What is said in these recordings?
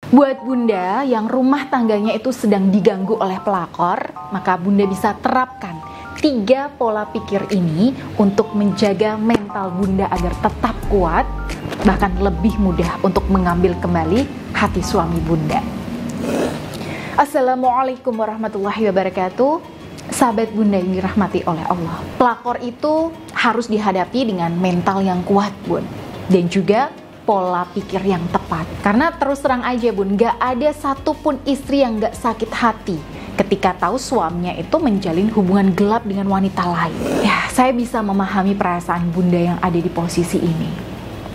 Buat bunda yang rumah tangganya itu sedang diganggu oleh pelakor, maka bunda bisa terapkan 3 pola pikir ini untuk menjaga mental bunda agar tetap kuat, bahkan lebih mudah untuk mengambil kembali hati suami bunda. Assalamualaikum warahmatullahi wabarakatuh. Sahabat bunda yang dirahmati oleh Allah, pelakor itu harus dihadapi dengan mental yang kuat bun, dan juga pola pikir yang tepat. Karena terus terang aja bun, gak ada satupun istri yang gak sakit hati ketika tahu suaminya itu menjalin hubungan gelap dengan wanita lain. Ya, saya bisa memahami perasaan bunda yang ada di posisi ini.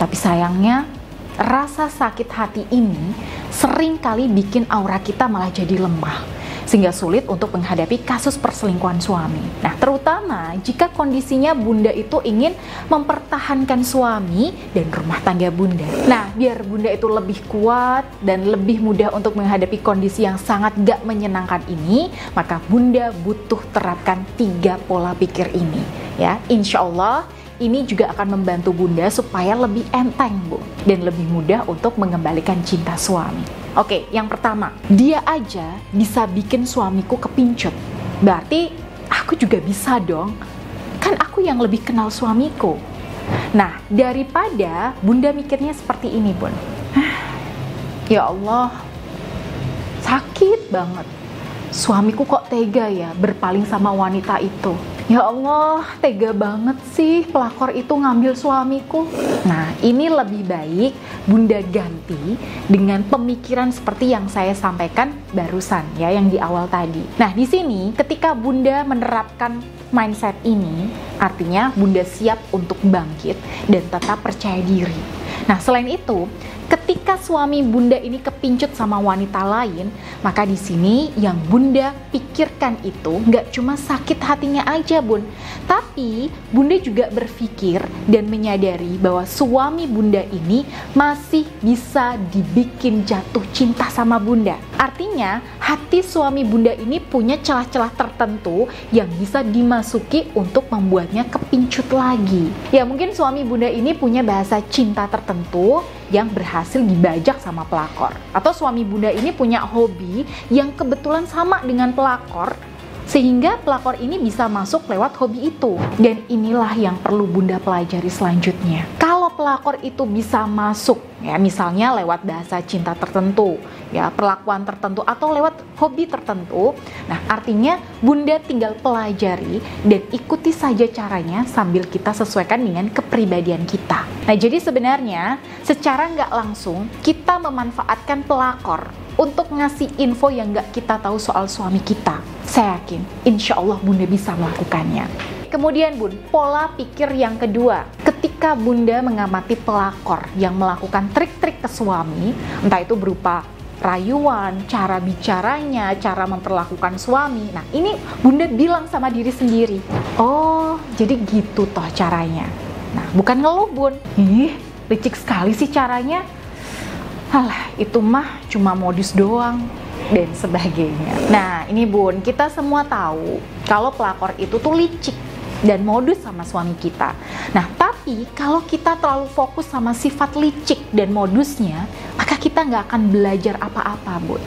Tapi sayangnya, rasa sakit hati ini sering kali bikin aura kita malah jadi lemah, sehingga sulit untuk menghadapi kasus perselingkuhan suami. Nah, terutama jika kondisinya bunda itu ingin mempertahankan suami dan rumah tangga bunda. Nah, biar bunda itu lebih kuat dan lebih mudah untuk menghadapi kondisi yang sangat gak menyenangkan ini, maka bunda butuh terapkan 3 pola pikir ini. Ya, insya Allah ini juga akan membantu bunda supaya lebih enteng bu, dan lebih mudah untuk mengembalikan cinta suami. Oke, yang pertama, dia aja bisa bikin suamiku kepincut. Berarti aku juga bisa dong. Kan aku yang lebih kenal suamiku. Nah, daripada bunda mikirnya seperti ini, bun. Ya Allah, sakit banget. Suamiku kok tega ya berpaling sama wanita itu. Ya Allah, tega banget sih pelakor itu ngambil suamiku. Nah, ini lebih baik bunda ganti dengan pemikiran seperti yang saya sampaikan barusan ya, yang di awal tadi. Nah, di sini ketika bunda menerapkan mindset ini, artinya bunda siap untuk bangkit dan tetap percaya diri. Nah, selain itu, ketika suami bunda ini kepincut sama wanita lain, maka di sini yang bunda pikirkan itu nggak cuma sakit hatinya aja bun, tapi bunda juga berpikir dan menyadari bahwa suami bunda ini masih bisa dibikin jatuh cinta sama bunda. Artinya hati suami bunda ini punya celah-celah tertentu yang bisa dimasuki untuk membuatnya kepincut lagi. Ya, mungkin suami bunda ini punya bahasa cinta tertentu yang berhasil dibajak sama pelakor, atau suami bunda ini punya hobi yang kebetulan sama dengan pelakor, sehingga pelakor ini bisa masuk lewat hobi itu. Dan inilah yang perlu bunda pelajari selanjutnya. Kalau pelakor itu bisa masuk, ya misalnya lewat bahasa cinta tertentu, ya perlakuan tertentu, atau lewat hobi tertentu, nah artinya bunda tinggal pelajari dan ikuti saja caranya sambil kita sesuaikan dengan kepribadian kita. Nah, jadi sebenarnya secara nggak langsung kita memanfaatkan pelakor untuk ngasih info yang nggak kita tahu soal suami kita. Saya yakin, insya Allah bunda bisa melakukannya. Kemudian bun, pola pikir yang kedua, ketika bunda mengamati pelakor yang melakukan trik-trik ke suami, entah itu berupa rayuan, cara bicaranya, cara memperlakukan suami. Nah, ini bunda bilang sama diri sendiri, oh jadi gitu toh caranya. Nah, bukan ngeluh bun, ih licik sekali sih caranya, alah itu mah cuma modus doang, dan sebagainya. Nah, ini bun, kita semua tahu kalau pelakor itu tuh licik dan modus sama suami kita. Nah, tapi kalau kita terlalu fokus sama sifat licik dan modusnya, maka kita nggak akan belajar apa-apa, bun.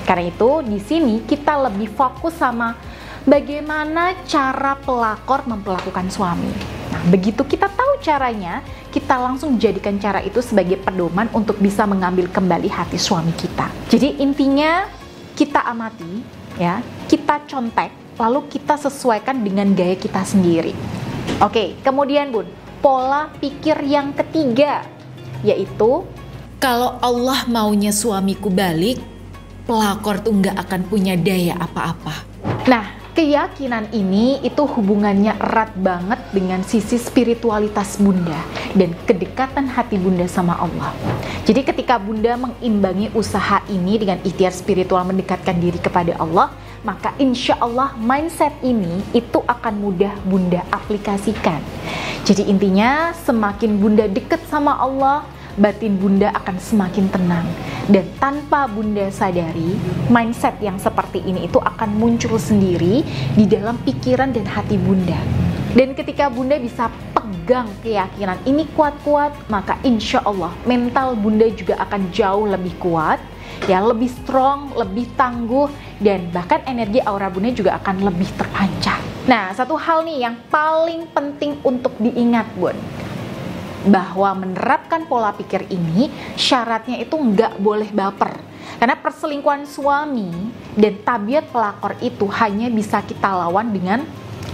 Karena itu, di sini kita lebih fokus sama bagaimana cara pelakor memperlakukan suami. Nah, begitu kita tahu caranya, kita langsung jadikan cara itu sebagai pedoman untuk bisa mengambil kembali hati suami kita. Jadi intinya kita amati, ya, kita contek, lalu kita sesuaikan dengan gaya kita sendiri. Oke, kemudian bun, pola pikir yang ketiga, yaitu kalau Allah maunya suamiku balik, pelakor tuh nggak akan punya daya apa-apa. Nah, keyakinan ini itu hubungannya erat banget dengan sisi spiritualitas bunda dan kedekatan hati bunda sama Allah. Jadi ketika bunda mengimbangi usaha ini dengan ikhtiar spiritual mendekatkan diri kepada Allah, maka insya Allah mindset ini itu akan mudah bunda aplikasikan. Jadi intinya semakin bunda dekat sama Allah, batin bunda akan semakin tenang. Dan tanpa bunda sadari, mindset yang seperti ini itu akan muncul sendiri di dalam pikiran dan hati bunda. Dan ketika bunda bisa pegang keyakinan ini kuat-kuat, maka insya Allah mental bunda juga akan jauh lebih kuat. ya, lebih strong, lebih tangguh, dan bahkan energi aura Bunda juga akan lebih terpancar. Nah, satu hal nih yang paling penting untuk diingat, Bun, bahwa menerapkan pola pikir ini syaratnya itu nggak boleh baper. Karena perselingkuhan suami dan tabiat pelakor itu hanya bisa kita lawan dengan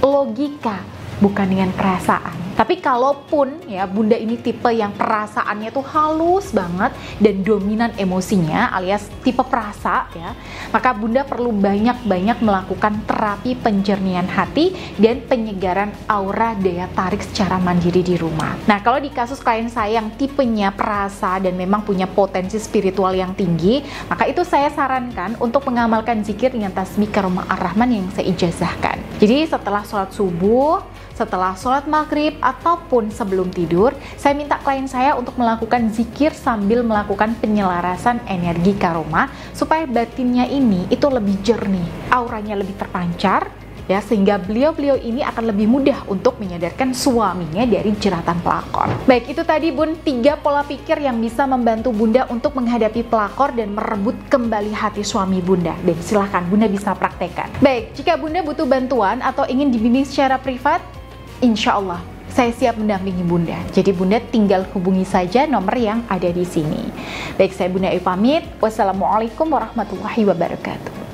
logika, bukan dengan perasaan. Tapi kalaupun ya Bunda ini tipe yang perasaannya tuh halus banget dan dominan emosinya alias tipe perasa ya, maka Bunda perlu banyak-banyak melakukan terapi penjernihan hati dan penyegaran aura daya tarik secara mandiri di rumah. Nah, kalau di kasus klien saya yang tipenya perasa dan memang punya potensi spiritual yang tinggi, maka itu saya sarankan untuk mengamalkan zikir dengan tasbih Karomah Ar-Rahman yang saya ijazahkan. Jadi setelah sholat subuh, setelah sholat maghrib, ataupun sebelum tidur, saya minta klien saya untuk melakukan zikir sambil melakukan penyelarasan energi karoma supaya batinnya ini itu lebih jernih, auranya lebih terpancar, ya, sehingga beliau-beliau ini akan lebih mudah untuk menyadarkan suaminya dari jeratan pelakor. Baik, itu tadi Bun 3 pola pikir yang bisa membantu Bunda untuk menghadapi pelakor dan merebut kembali hati suami Bunda. Dan silahkan Bunda bisa praktekkan. Baik, jika Bunda butuh bantuan atau ingin dibimbing secara privat, insya Allah saya siap mendampingi Bunda. Jadi Bunda tinggal hubungi saja nomor yang ada di sini. Baik, saya Bunda Ayu pamit. Wassalamualaikum warahmatullahi wabarakatuh.